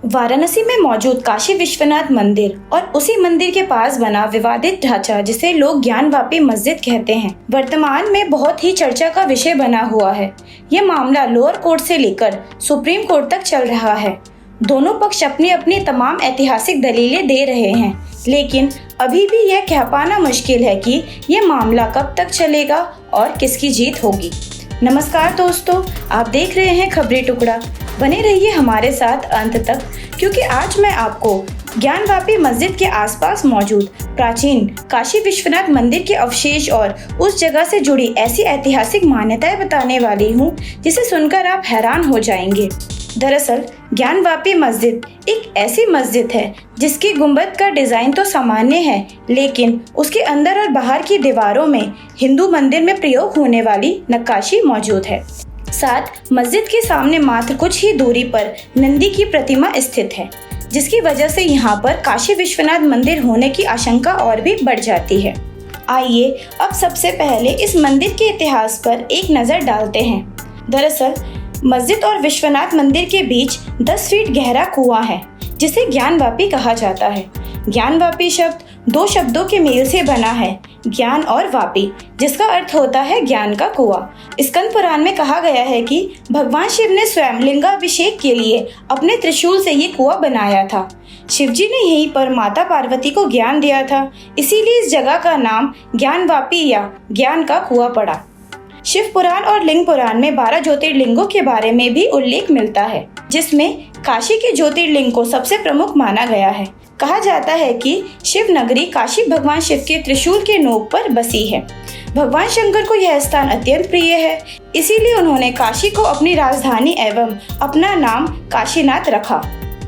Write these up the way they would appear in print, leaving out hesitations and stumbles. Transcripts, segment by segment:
वाराणसी में मौजूद काशी विश्वनाथ मंदिर और उसी मंदिर के पास बना विवादित ढांचा जिसे लोग ज्ञानवापी मस्जिद कहते हैं, वर्तमान में बहुत ही चर्चा का विषय बना हुआ है। यह मामला लोअर कोर्ट से लेकर सुप्रीम कोर्ट तक चल रहा है। दोनों पक्ष अपनी अपनी तमाम ऐतिहासिक दलीलें दे रहे हैं, लेकिन अभी भी यह कह पाना मुश्किल है कि यह मामला कब तक चलेगा और किसकी जीत होगी। नमस्कार दोस्तों, आप देख रहे हैं खबरें टुकड़ा। बने रहिए हमारे साथ अंत तक, क्योंकि आज मैं आपको ज्ञानवापी मस्जिद के आसपास मौजूद प्राचीन काशी विश्वनाथ मंदिर के अवशेष और उस जगह से जुड़ी ऐसी ऐतिहासिक मान्यताएं बताने वाली हूँ जिसे सुनकर आप हैरान हो जाएंगे। दरअसल ज्ञानवापी मस्जिद एक ऐसी मस्जिद है जिसकी गुंबद का डिजाइन तो सामान्य है, लेकिन उसके अंदर और बाहर की दीवारों में हिंदू मंदिर में प्रयोग होने वाली नक्काशी मौजूद है। साथ मस्जिद के सामने मात्र कुछ ही दूरी पर नंदी की प्रतिमा स्थित है, जिसकी वजह से यहाँ पर काशी विश्वनाथ मंदिर होने की आशंका और भी बढ़ जाती है। आइए अब सबसे पहले इस मंदिर के इतिहास पर एक नजर डालते हैं। दरअसल मस्जिद और विश्वनाथ मंदिर के बीच 10 फीट गहरा कुआं है, जिसे ज्ञानवापी कहा जाता है। ज्ञानवापी शब्द दो शब्दों के मेल से बना है, ज्ञान और वापी, जिसका अर्थ होता है ज्ञान का कुआं। स्कंद पुराण में कहा गया है कि भगवान शिव ने स्वयं लिंगाभिषेक के लिए अपने त्रिशूल से ये कुआं बनाया था। शिवजी ने यहीं पर माता पार्वती को ज्ञान दिया था, इसीलिए इस जगह का नाम ज्ञानवापी या ज्ञान का कुआं पड़ा। शिव पुराण और लिंग पुराण में 12 ज्योतिर्लिंगों के बारे में भी उल्लेख मिलता है, जिसमें काशी के ज्योतिर्लिंग को सबसे प्रमुख माना गया है। कहा जाता है कि शिव नगरी काशी भगवान शिव के त्रिशूल के नोक पर बसी है। भगवान शंकर को यह स्थान अत्यंत प्रिय है, इसीलिए उन्होंने काशी को अपनी राजधानी एवं अपना नाम काशीनाथ रखा।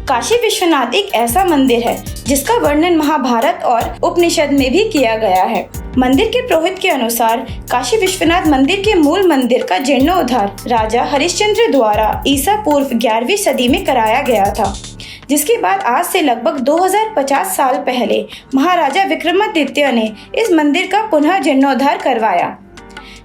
काशी विश्वनाथ एक ऐसा मंदिर है जिसका वर्णन महाभारत और उपनिषद में भी किया गया है। मंदिर के पुरोहित के अनुसार काशी विश्वनाथ मंदिर के मूल मंदिर का जीर्णोद्धार राजा हरिश्चंद्र द्वारा ईसा पूर्व 11वीं सदी में कराया गया था, जिसके बाद आज से लगभग 2050 साल पहले महाराजा विक्रमादित्य ने इस मंदिर का पुनः जीर्णोद्धार करवाया।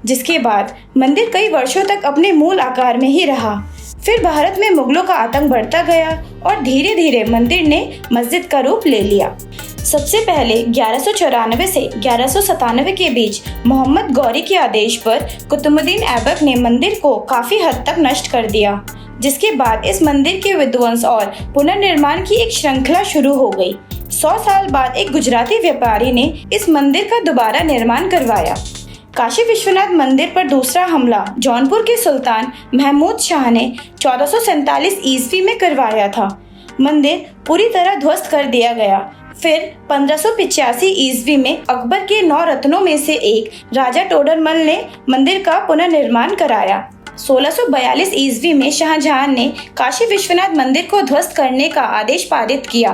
जिसके बाद मंदिर कई वर्षों तक अपने मूल आकार में ही रहा। फिर भारत में मुगलों का आतंक बढ़ता गया और धीरे धीरे मंदिर ने मस्जिद का रूप ले लिया। सबसे पहले 1194 से 1197 के बीच मोहम्मद गौरी के आदेश पर कुतुबुद्दीन ऐबक ने मंदिर को काफी हद तक नष्ट कर दिया, जिसके बाद इस मंदिर के विध्वंस और पुनर्निर्माण की एक श्रृंखला शुरू हो गई। 100 साल बाद एक गुजराती व्यापारी ने इस मंदिर का दोबारा निर्माण करवाया। काशी विश्वनाथ मंदिर पर दूसरा हमला जौनपुर के सुल्तान महमूद शाह ने 1447 ईस्वी में करवाया था। मंदिर पूरी तरह ध्वस्त कर दिया गया। फिर 1585 ईस्वी में अकबर के 9 रत्नों में से एक राजा टोडरमल ने मंदिर का पुनर्निर्माण कराया। 1642 ईस्वी में शाहजहां ने काशी विश्वनाथ मंदिर को ध्वस्त करने का आदेश पारित किया।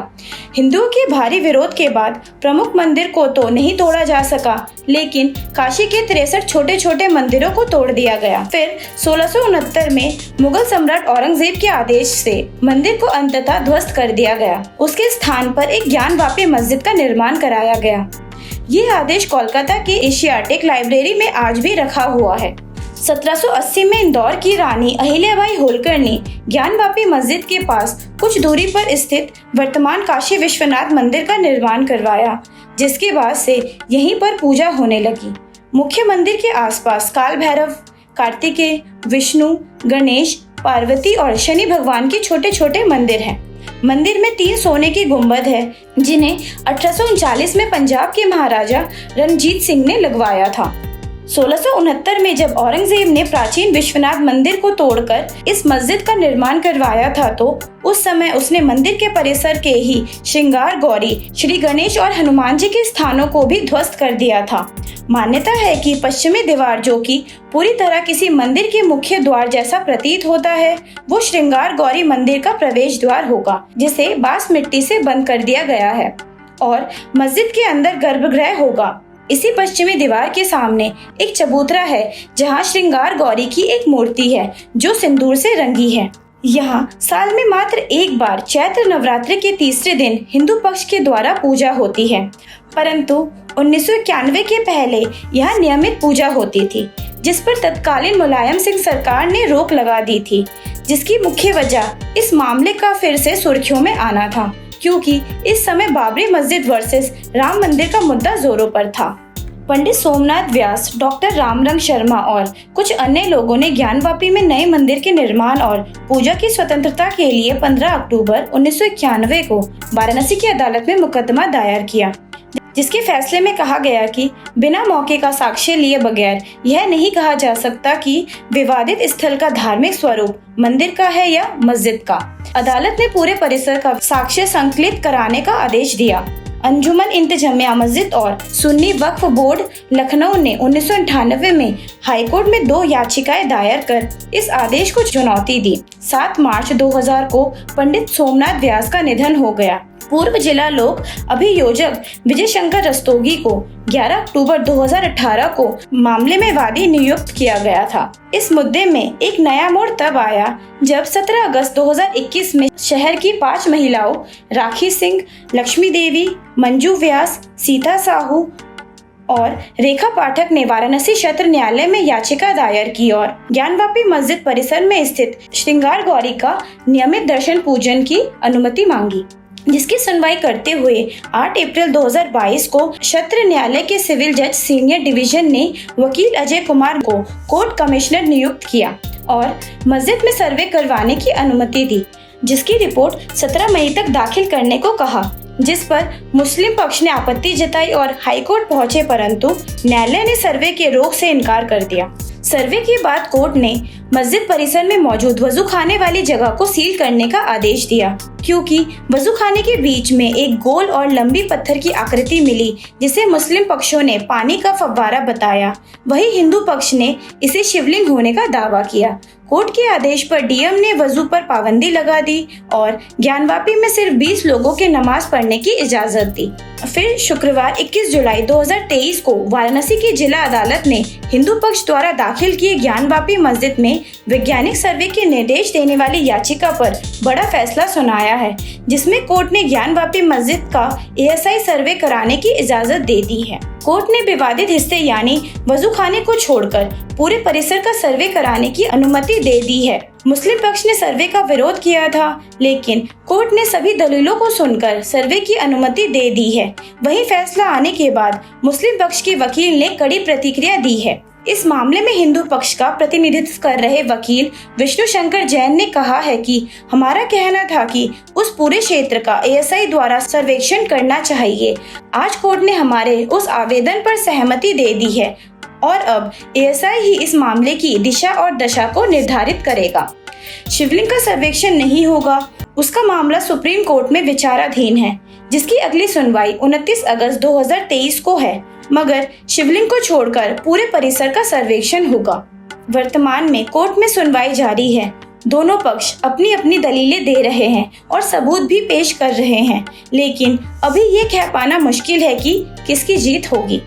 हिंदुओं के भारी विरोध के बाद प्रमुख मंदिर को तो नहीं तोड़ा जा सका, लेकिन काशी के 63 छोटे छोटे मंदिरों को तोड़ दिया गया। फिर 1669 में मुगल सम्राट औरंगजेब के आदेश से मंदिर को अंततः ध्वस्त कर दिया गया। उसके स्थान पर एक ज्ञानवापी मस्जिद का निर्माण कराया गया। ये आदेश कोलकाता के एशियाटिक लाइब्रेरी में आज भी रखा हुआ है। 1780 में इंदौर की रानी अहिल्याबाई होलकर ने ज्ञानवापी मस्जिद के पास कुछ दूरी पर स्थित वर्तमान काशी विश्वनाथ मंदिर का निर्माण करवाया, जिसके बाद से यहीं पर पूजा होने लगी। मुख्य मंदिर के आसपास काल भैरव, कार्तिकेय, विष्णु, गणेश, पार्वती और शनि भगवान के छोटे छोटे मंदिर हैं। मंदिर में 3 सोने की गुंबद है, जिन्हें 1839 में पंजाब के महाराजा रणजीत सिंह ने लगवाया था। 1669 में जब औरंगजेब ने प्राचीन विश्वनाथ मंदिर को तोड़कर इस मस्जिद का निर्माण करवाया था, तो उस समय उसने मंदिर के परिसर के ही श्रृंगार गौरी, श्री गणेश और हनुमान जी के स्थानों को भी ध्वस्त कर दिया था। मान्यता है कि पश्चिमी दीवार, जो कि पूरी तरह किसी मंदिर के मुख्य द्वार जैसा प्रतीत होता है, वो श्रृंगार गौरी मंदिर का प्रवेश द्वार होगा, जिसे बांस मिट्टी से बंद कर दिया गया है, और मस्जिद के अंदर गर्भगृह होगा। इसी पश्चिमी दीवार के सामने एक चबूतरा है, जहाँ श्रृंगार गौरी की एक मूर्ति है जो सिंदूर से रंगी है। यहाँ साल में मात्र एक बार चैत्र नवरात्रि के तीसरे दिन हिंदू पक्ष के द्वारा पूजा होती है, परंतु 1991 के पहले यहाँ नियमित पूजा होती थी, जिस पर तत्कालीन मुलायम सिंह सरकार ने रोक लगा दी थी। जिसकी मुख्य वजह इस मामले का फिर से सुर्खियों में आना था, क्योंकि इस समय बाबरी मस्जिद वर्सेस राम मंदिर का मुद्दा जोरों पर था। पंडित सोमनाथ व्यास, डॉक्टर रामरंग शर्मा और कुछ अन्य लोगों ने ज्ञानवापी में नए मंदिर के निर्माण और पूजा की स्वतंत्रता के लिए 15 अक्टूबर 1991 को वाराणसी की अदालत में मुकदमा दायर किया, जिसके फैसले में कहा गया कि बिना मौके का साक्ष्य लिए बगैर यह नहीं कहा जा सकता कि विवादित स्थल का धार्मिक स्वरूप मंदिर का है या मस्जिद का। अदालत ने पूरे परिसर का साक्ष्य संकलित कराने का आदेश दिया। अंजुमन इंतजामिया मस्जिद और सुन्नी वक्फ बोर्ड लखनऊ ने 1998 में हाईकोर्ट में 2 याचिकाएं दायर कर इस आदेश को चुनौती दी। 7 मार्च 2000 को पंडित सोमनाथ व्यास का निधन हो गया। पूर्व जिला लोक अभियोजक विजय शंकर रस्तोगी को 11 अक्टूबर 2018 को मामले में वादी नियुक्त किया गया था। इस मुद्दे में एक नया मोड़ तब आया जब 17 अगस्त 2021 में शहर की 5 महिलाओं राखी सिंह, लक्ष्मी देवी, मंजू व्यास, सीता साहू और रेखा पाठक ने वाराणसी सत्र न्यायालय में याचिका दायर की और ज्ञानवापी मस्जिद परिसर में स्थित श्रृंगार गौरी का नियमित दर्शन पूजन की अनुमति मांगी, जिसकी सुनवाई करते हुए 8 अप्रैल 2022 को सत्र न्यायालय के सिविल जज सीनियर डिवीजन ने वकील अजय कुमार को कोर्ट कमिश्नर नियुक्त किया और मस्जिद में सर्वे करवाने की अनुमति दी, जिसकी रिपोर्ट 17 मई तक दाखिल करने को कहा, जिस पर मुस्लिम पक्ष ने आपत्ति जताई और हाईकोर्ट पहुंचे, परंतु न्यायालय ने सर्वे के रोक से इनकार कर दिया। सर्वे के बाद कोर्ट ने मस्जिद परिसर में मौजूद वजू खाने वाली जगह को सील करने का आदेश दिया, क्योंकि वजू खाने के बीच में एक गोल और लंबी पत्थर की आकृति मिली, जिसे मुस्लिम पक्षों ने पानी का फव्वारा बताया। वहीं हिंदू पक्ष ने इसे शिवलिंग होने का दावा किया। कोर्ट के आदेश पर डीएम ने वजू पर पाबंदी लगा दी और ज्ञानवापी में सिर्फ 20 लोगों के नमाज पढ़ने की इजाजत दी। फिर शुक्रवार 21 जुलाई 2023 को वाराणसी की जिला अदालत ने हिंदू पक्ष द्वारा दाखिल किए ज्ञानवापी मस्जिद में वैज्ञानिक सर्वे के निर्देश देने वाली याचिका पर बड़ा फैसला सुनाया है, जिसमें कोर्ट ने ज्ञानवापी मस्जिद का एएसआई सर्वे कराने की इजाजत दे दी है। कोर्ट ने विवादित हिस्से यानी वजू खाने को छोड़कर पूरे परिसर का सर्वे कराने की अनुमति दे दी है। मुस्लिम पक्ष ने सर्वे का विरोध किया था, लेकिन कोर्ट ने सभी दलीलों को सुनकर सर्वे की अनुमति दे दी है। वहीं फैसला आने के बाद मुस्लिम पक्ष के वकील ने कड़ी प्रतिक्रिया दी है। इस मामले में हिंदू पक्ष का प्रतिनिधित्व कर रहे वकील विष्णु शंकर जैन ने कहा है कि हमारा कहना था कि उस पूरे क्षेत्र का एएसआई द्वारा सर्वेक्षण करना चाहिए। आज कोर्ट ने हमारे उस आवेदन पर सहमति दे दी है और अब एएसआई ही इस मामले की दिशा और दशा को निर्धारित करेगा। शिवलिंग का सर्वेक्षण नहीं होगा, उसका मामला सुप्रीम कोर्ट में विचाराधीन है, जिसकी अगली सुनवाई 29 अगस्त 2023 को है, मगर शिवलिंग को छोड़कर पूरे परिसर का सर्वेक्षण होगा। वर्तमान में कोर्ट में सुनवाई जारी है। दोनों पक्ष अपनी अपनी दलीलें दे रहे हैं और सबूत भी पेश कर रहे हैं, लेकिन अभी ये कह पाना मुश्किल है कि किसकी जीत होगी।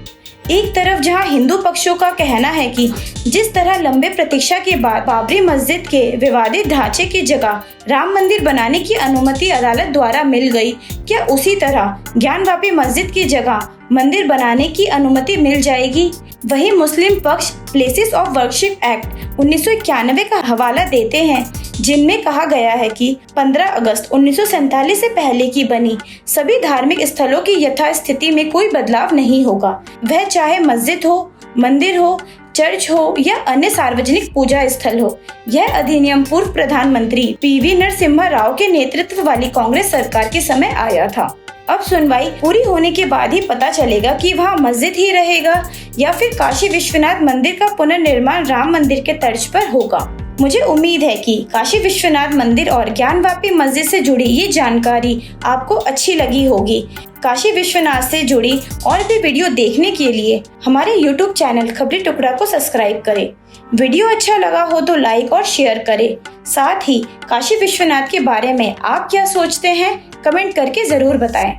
एक तरफ जहां हिंदू पक्षों का कहना है कि जिस तरह लंबे प्रतीक्षा के बाद बाबरी मस्जिद के विवादित ढांचे की जगह राम मंदिर बनाने की अनुमति अदालत द्वारा मिल गई, क्या उसी तरह ज्ञानवापी मस्जिद की जगह मंदिर बनाने की अनुमति मिल जाएगी। वहीं मुस्लिम पक्ष प्लेसेस ऑफ वर्शिप एक्ट 1991 का हवाला देते हैं, जिनमें कहा गया है कि 15 अगस्त 1947 से पहले की बनी सभी धार्मिक स्थलों की यथास्थिति में कोई बदलाव नहीं होगा, वह चाहे मस्जिद हो, मंदिर हो, चर्च हो या अन्य सार्वजनिक पूजा स्थल हो। यह अधिनियम पूर्व प्रधानमंत्री पीवी नरसिम्हा राव के नेतृत्व वाली कांग्रेस सरकार के समय आया था। अब सुनवाई पूरी होने के बाद ही पता चलेगा कि वहाँ मस्जिद ही रहेगा या फिर काशी विश्वनाथ मंदिर का पुनर्निर्माण राम मंदिर के तर्ज पर होगा। मुझे उम्मीद है कि काशी विश्वनाथ मंदिर और ज्ञानवापी मस्जिद से जुड़ी ये जानकारी आपको अच्छी लगी होगी। काशी विश्वनाथ से जुड़ी और भी वीडियो देखने के लिए हमारे YouTube चैनल खबरी टुकड़ा को सब्सक्राइब करें। वीडियो अच्छा लगा हो तो लाइक और शेयर करें। साथ ही काशी विश्वनाथ के बारे में आप क्या सोचते हैं, कमेंट करके जरूर बताएं।